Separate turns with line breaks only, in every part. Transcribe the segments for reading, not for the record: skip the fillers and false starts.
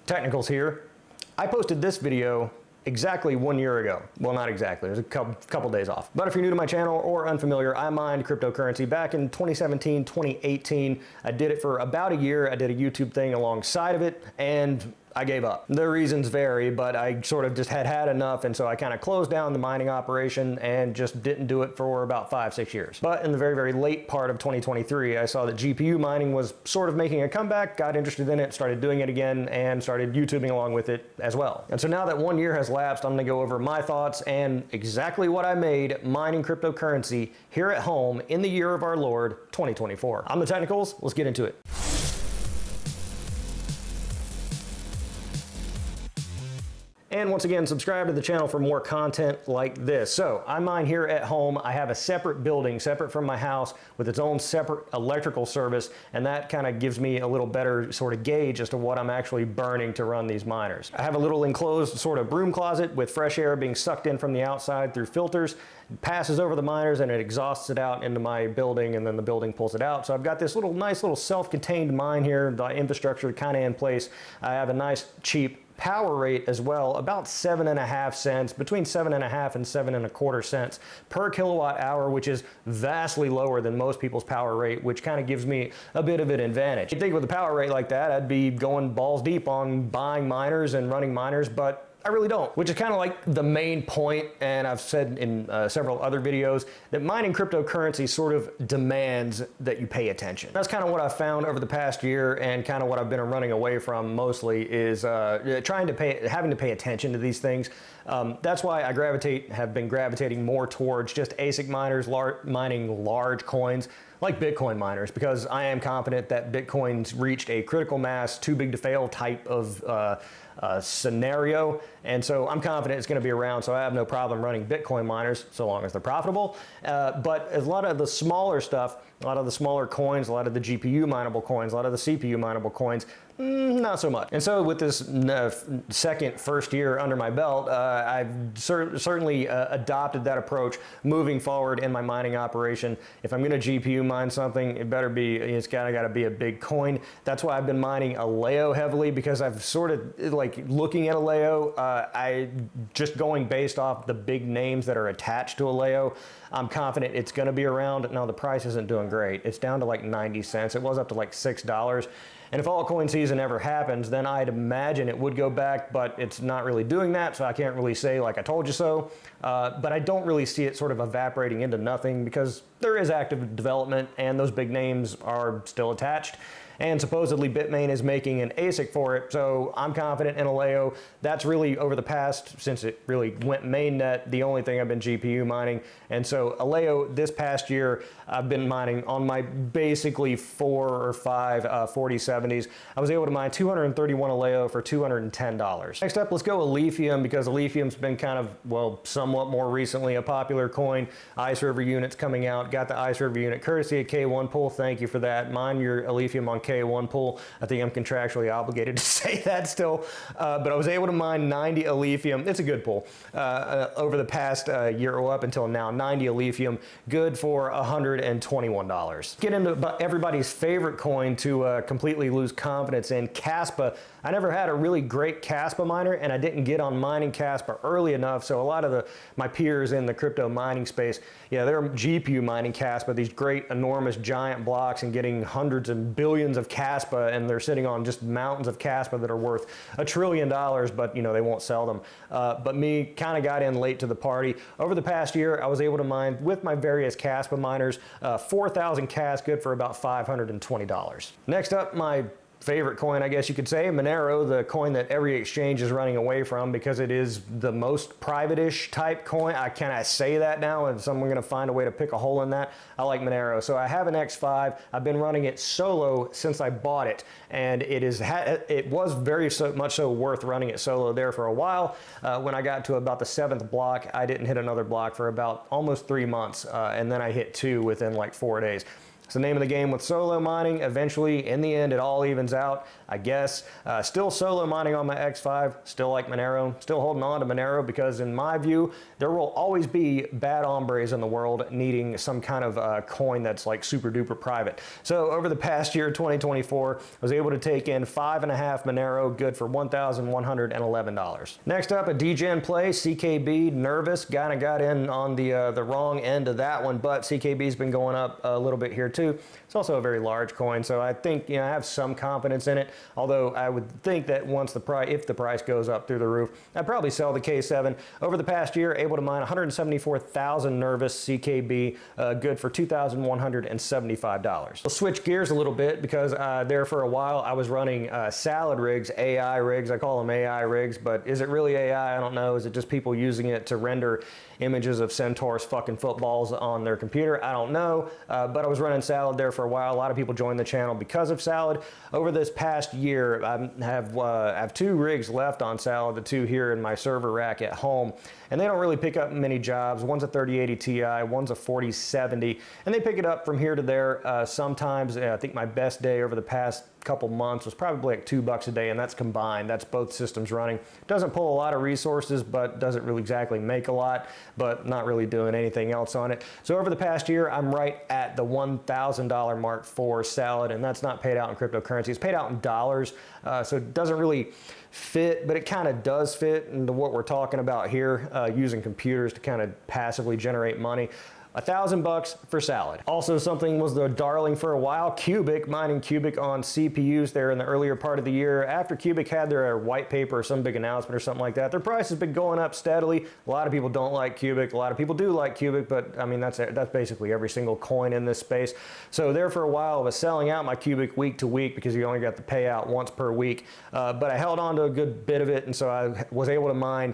Technicals here. I posted this video exactly 1 year ago. Well, not exactly, there's a couple days off. But if you're new to my channel or unfamiliar, I mined cryptocurrency back in 2017, 2018. I did it for about a year. I did a YouTube thing alongside of it, and I gave up. The reasons vary, but I sort of just had enough, and so I kind of closed down the mining operation and just didn't do it for about 5-6 years. But in the very, very late part of 2023, I saw that GPU mining was sort of making a comeback, got interested in it, started doing it again, and started YouTubing along with it as well. And so now that 1 year has lapsed, I'm gonna go over my thoughts and exactly what I made mining cryptocurrency here at home in the year of our Lord, 2024. I'm The Technicals, let's get into it. And once again, subscribe to the channel for more content like this. So I mine here at home. I have a separate building, separate from my house, with its own separate electrical service, and that kind of gives me a little better sort of gauge as to what I'm actually burning to run these miners. I have a little enclosed sort of broom closet with fresh air being sucked in from the outside through filters, passes over the miners, and it exhausts it out into my building, and then the building pulls it out. So I've got this nice little self-contained mine here, the infrastructure kind of in place. I have a nice cheap power rate as well, about 7.5 cents, between 7.5 and 7.25 cents per kilowatt hour, which is vastly lower than most people's power rate, which kind of gives me a bit of an advantage. I think with a power rate like that, I'd be going balls deep on buying miners and running miners, but I really don't, which is kind of like the main point, and I've said in several other videos that mining cryptocurrency sort of demands that you pay attention. That's kind of what I've found over the past year, and kind of what I've been running away from mostly is having to pay attention to these things. That's why I have been gravitating more towards just ASIC miners, mining large coins like Bitcoin miners, because I am confident that Bitcoin's reached a critical mass, too big to fail type of scenario, and so I'm confident it's going to be around, so I have no problem running Bitcoin miners so long as they're profitable. But a lot of the smaller stuff, a lot of the smaller coins, a lot of the GPU mineable coins, a lot of the CPU mineable coins, not so much. And so with this first year under my belt, I've certainly adopted that approach moving forward in my mining operation. If I'm going to GPU mine something, it's got to be a big coin. That's why I've been mining Aleo heavily, because I've sort of like looking at Aleo, I just going based off the big names that are attached to Aleo. I'm confident it's going to be around. Now the price isn't doing great. It's down to like 90 cents. It was up to like $6. And if altcoin season ever happens, then I'd imagine it would go back, but it's not really doing that, so I can't really say like I told you so. But I don't really see it sort of evaporating into nothing, because there is active development and those big names are still attached. And supposedly Bitmain is making an ASIC for it, so I'm confident in Aleo. That's really, over the past, since it really went mainnet, the only thing I've been GPU mining. And so Aleo, this past year, I've been mining on my basically 4 or 5 4070s. I was able to mine 231 Aleo for $210. Next up, let's go Alephium, because Alephium's been kind of, well, somewhat more recently a popular coin. Ice River units coming out. Got the Ice River unit courtesy of K1 Pool. Thank you for that. Mine your Alephium on K1 Pool. I think I'm contractually obligated to say that still, but I was able to mine 90 Alephium. It's a good pool. Over the past year, or up until now, 90 Alephium, good for $121. Get into everybody's favorite coin to completely lose confidence in, Kaspa. I never had a really great Kaspa miner, and I didn't get on mining Kaspa early enough, so a lot of my peers in the crypto mining space, yeah, they're GPU mining Kaspa, these great, enormous, giant blocks, and getting hundreds and billions of Kaspa, and they're sitting on just mountains of Kaspa that are worth $1 trillion, but they won't sell them. But me kind of got in late to the party. Over the past year, I was able to mine with my various Kaspa miners 4,000 Kas, good for about $520. Next up, my favorite coin, I guess you could say, Monero, the coin that every exchange is running away from because it is the most private-ish type coin. Can I say that now? And someone's going to find a way to pick a hole in that. I like Monero. So I have an X5. I've been running it solo since I bought it, and it was very much so worth running it solo there for a while. When I got to about the 7th block, I didn't hit another block for about almost 3 months, and then I hit 2 within like 4 days. It's the name of the game with solo mining. Eventually, in the end, it all evens out, I guess. Still solo mining on my X5, still like Monero, still holding on to Monero because in my view, there will always be bad hombres in the world needing some kind of coin that's like super duper private. So over the past year, 2024, I was able to take in 5.5 Monero, good for $1,111. Next up, a degen play, CKB, nervous, kind of got in on the wrong end of that one, but CKB's been going up a little bit here too. It's also a very large coin, so I think, you know, I have some confidence in it, although I would think that once if the price goes up through the roof, I'd probably sell the K7. Over the past year, able to mine 174,000 nervous CKB, good for $2,175. We'll switch gears a little bit because there for a while I was running salad rigs, AI rigs. I call them AI rigs, but is it really AI? I don't know. Is it just people using it to render images of centaurs fucking footballs on their computer? I don't know, but I was running salad there for a while. A lot of people joined the channel because of salad. Over this past year, I have 2 rigs left on salad, the 2 here in my server rack at home, and they don't really pick up many jobs. One's a 3080 Ti, one's a 4070, and they pick it up from here to there. Sometimes, I think my best day over the past couple months was probably like $2 a day, and that's combined. That's both systems running. Doesn't pull a lot of resources, but doesn't really exactly make a lot, but not really doing anything else on it. So over the past year, I'm right at the $1,000 mark for salad, and that's not paid out in cryptocurrency. It's paid out in dollars, so it doesn't really fit, but it kind of does fit into what we're talking about here, using computers to kind of passively generate money. $1,000 for salad. Also, something was the darling for a while, Cubic, mining Cubic on CPUs there in the earlier part of the year. After Cubic had their white paper or some big announcement or something like that, their price has been going up steadily. A lot of people don't like Cubic. A lot of people do like Cubic, but I mean, that's basically every single coin in this space. So there for a while, I was selling out my Cubic week to week because you only got the payout once per week. But I held on to a good bit of it, and so I was able to mine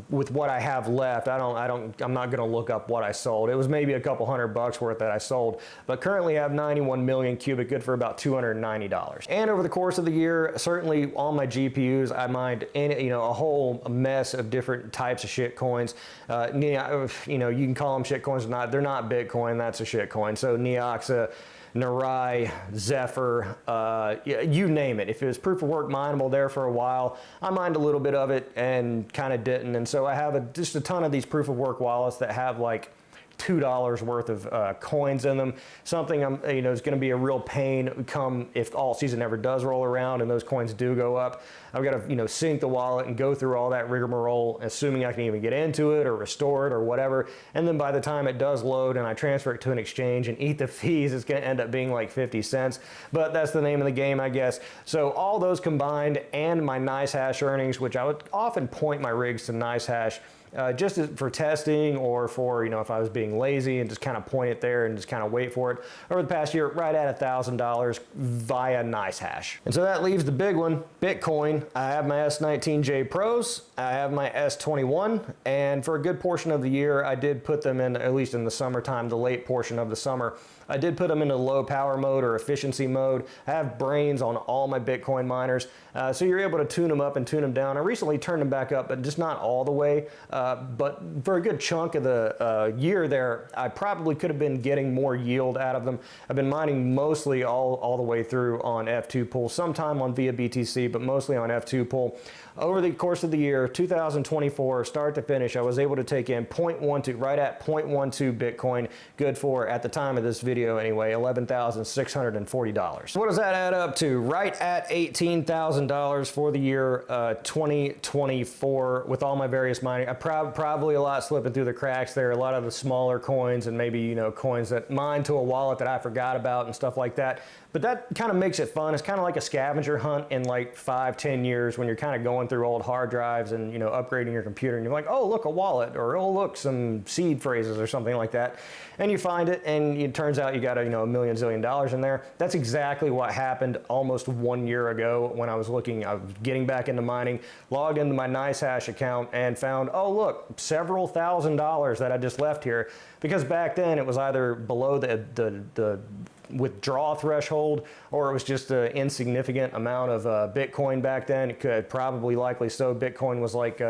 with what I have left. I'm not going to look up what I sold. It was maybe a couple $100 worth that I sold, but currently I have 91 million Cubic, good for about $290. And over the course of the year, certainly on my GPUs, I mined a whole mess of different types of shit coins. You can call them shit coins or not. They're not Bitcoin. That's a shit coin. So Neoxa, Narai, Zephyr, you name it. If it was proof of work mineable there for a while, I mined a little bit of it and kind of didn't. And so I have just a ton of these proof of work wallets that have like $2 worth of coins in them. Something is going to be a real pain come if all season ever does roll around and those coins do go up. I've got to sync the wallet and go through all that rigmarole, assuming I can even get into it or restore it or whatever. And then by the time it does load and I transfer it to an exchange and eat the fees, it's going to end up being like 50 cents. But that's the name of the game, I guess. So all those combined and my NiceHash earnings, which I would often point my rigs to NiceHash, just for testing or for, if I was being lazy and just kind of point it there and just kind of wait for it. Over the past year, right at $1,000 via NiceHash. And so that leaves the big one, Bitcoin. I have my S19J Pros, I have my S21, and for a good portion of the year, I did put them in, at least in the summertime, the late portion of the summer, I did put them into low power mode or efficiency mode. I have brains on all my Bitcoin miners, so you're able to tune them up and tune them down. I recently turned them back up, but just not all the way. But for a good chunk of the year there, I probably could have been getting more yield out of them. I've been mining mostly all the way through on F2 pool, sometime on via BTC, but mostly on F2 pool. Over the course of the year, 2024, start to finish, I was able to take in 0.12, right at 0.12 Bitcoin, good for, at the time of this video anyway, $11,640. What does that add up to? Right at $18,000 for the year 2024 with all my various mining. Probably a lot slipping through the cracks there, a lot of the smaller coins and maybe, coins that mine to a wallet that I forgot about and stuff like that. But that kind of makes it fun. It's kind of like a scavenger hunt in like 5-10 years when you're kind of going through old hard drives and upgrading your computer and you're like, oh look, a wallet, or oh look, some seed phrases or something like that, and you find it and it turns out you got a million zillion dollars in there. That's exactly what happened almost 1 year ago when I was getting back into mining, logged into my NiceHash account and found, oh look, several $1,000s that I just left here, because back then it was either below the withdrawal threshold, or it was just an insignificant amount of Bitcoin back then. It could probably likely so. Bitcoin was like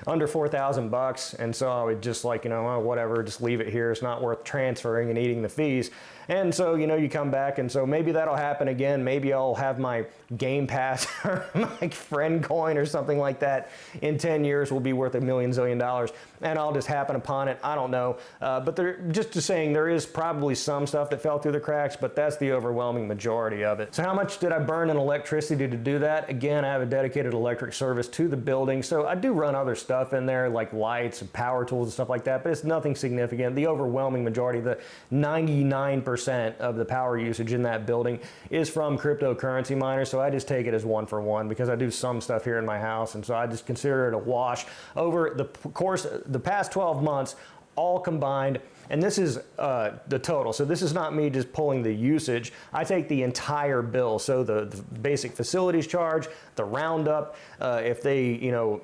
under 4,000 bucks, and so I would just like, oh, whatever, just leave it here. It's not worth transferring and eating the fees. And so, you come back, and so maybe that'll happen again. Maybe I'll have my Game Pass or my friend coin or something like that in 10 years will be worth $1 zillion, and I'll just happen upon it. I don't know. But just saying, there is probably some stuff that fell through the cracks, but that's the overwhelming majority of it. So how much did I burn in electricity to do that? Again, I have a dedicated electric service to the building, so I do run other stuff in there like lights and power tools and stuff like that, but it's nothing significant. The overwhelming majority, the 99% of the power usage in that building is from cryptocurrency miners, so I just take it as one for one because I do some stuff here in my house, and so I just consider it a wash. Over the course the past 12 months, all combined, and this is the total, so this is not me just pulling the usage. I take the entire bill, so the basic facilities charge, the roundup, if they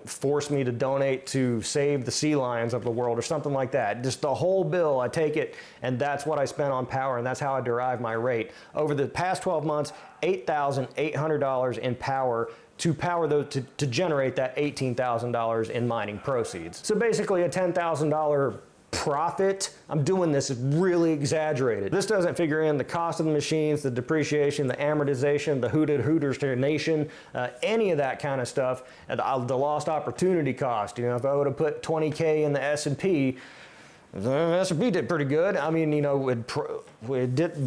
force me to donate to save the sea lions of the world or something like that, just the whole bill, I take it, and that's what I spend on power, and that's how I derive my rate. Over the past 12 months, $8,800 in power to generate that $18,000 in mining proceeds. So basically a $10,000 profit. I'm doing this really exaggerated. This doesn't figure in the cost of the machines, the depreciation, the amortization, the Hooters to nation, any of that kind of stuff, and the lost opportunity cost. If I would have put 20K in the S&P, the S&P did pretty good. I mean, did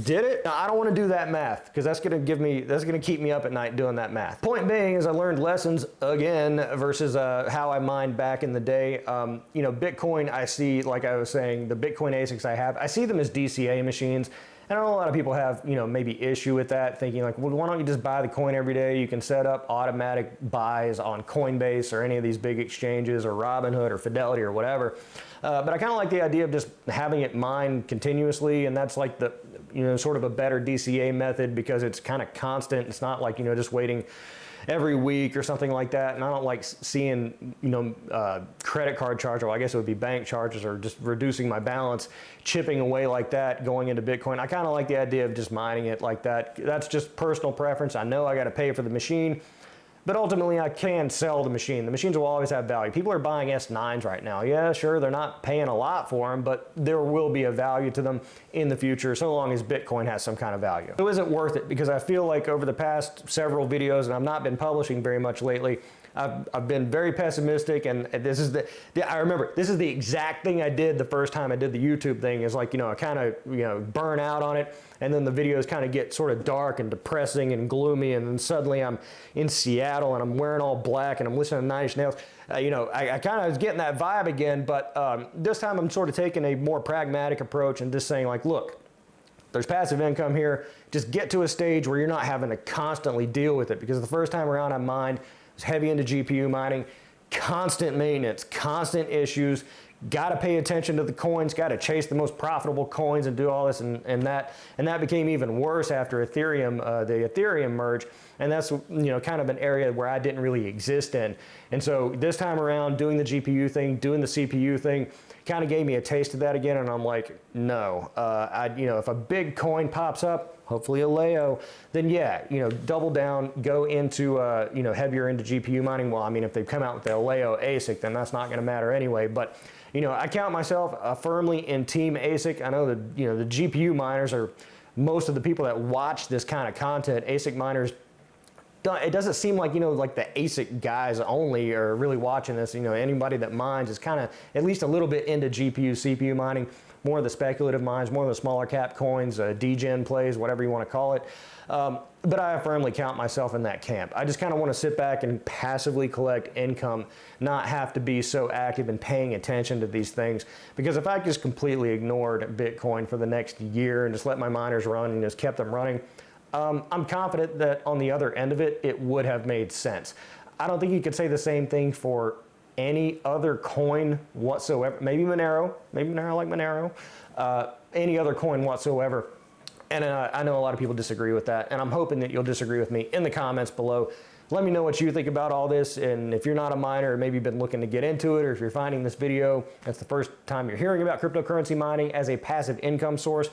it? I don't want to do that math because that's going to keep me up at night doing that math. Point being is I learned lessons again versus how I mined back in the day. Bitcoin, I see, like I was saying, the Bitcoin ASICs I see them as DCA machines. And I know a lot of people have, maybe issue with that, thinking like, well, why don't you just buy the coin every day? You can set up automatic buys on Coinbase or any of these big exchanges or Robinhood or Fidelity or whatever. But I kind of like the idea of just having it mined continuously, and that's like the, sort of a better DCA method because it's kind of constant. It's not like, just waiting every week or something like that. And I don't like seeing, credit card charge, or I guess it would be bank charges, or just reducing my balance, chipping away like that, going into Bitcoin. I kind of like the idea of just mining it like that. That's just personal preference. I know I got to pay for the machine, but ultimately I can sell the machine. The machines will always have value. People are buying S9s right now. Yeah, sure, they're not paying a lot for them, but there will be a value to them in the future so long as Bitcoin has some kind of value. So is it worth it? Because I feel like over the past several videos, and I've not been publishing very much lately, I've been very pessimistic, and this is I remember this is the exact thing I did the first time I did the YouTube thing, is like, I kind of burn out on it, and then the videos kind of get sort of dark and depressing and gloomy, and then suddenly I'm in Seattle and I'm wearing all black and I'm listening to Nine Inch Nails. I kind of was getting that vibe again, but this time I'm sort of taking a more pragmatic approach and just saying like, look, there's passive income here. Just get to a stage where you're not having to constantly deal with it, because the first time around I mined, was heavy into GPU mining, constant maintenance, constant issues, got to pay attention to the coins, got to chase the most profitable coins and do all this and that became even worse after Ethereum, the Ethereum merge, and that's kind of an area where I didn't really exist in. And so this time around, doing the GPU thing, doing the CPU thing, kind of gave me a taste of that again, and I'm like, no, if a big coin pops up, hopefully a Leo, then yeah, double down, go into, heavier into GPU mining. Well, I mean, if they come out with the Leo ASIC, then that's not going to matter anyway. But, I count myself firmly in Team ASIC. I know that, the GPU miners are most of the people that watch this kind of content. ASIC miners, it doesn't seem like, like the ASIC guys only are really watching this. Anybody that mines is kind of at least a little bit into GPU, CPU mining, more of the speculative mines, more of the smaller cap coins, degen plays, whatever you want to call it. But I firmly count myself in that camp. I just kind of want to sit back and passively collect income, not have to be so active in paying attention to these things. Because if I just completely ignored Bitcoin for the next year and just let my miners run and just kept them running, I'm confident that on the other end of it, it would have made sense. I don't think you could say the same thing for any other coin whatsoever. Maybe Monero, I like Monero. Any other coin whatsoever. And I know a lot of people disagree with that, and I'm hoping that you'll disagree with me in the comments below. Let me know what you think about all this, and if you're not a miner or maybe you've been looking to get into it, or if you're finding this video, that's the first time you're hearing about cryptocurrency mining as a passive income source,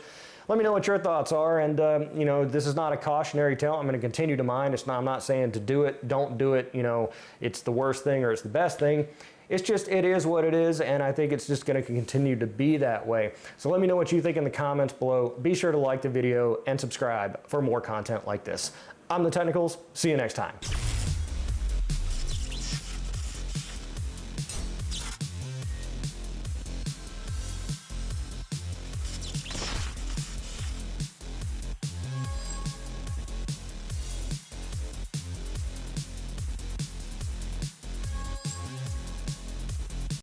let me know what your thoughts are. And you know, this is not a cautionary tale. I'm going to continue to mine. I'm not saying to do it, don't do it. You know, it's the worst thing or it's the best thing. It's just, it is what it is, and I think it's just going to continue to be that way. So let me know what you think in the comments below. Be sure to like the video and subscribe for more content like this. I'm The Technicals. See you next time.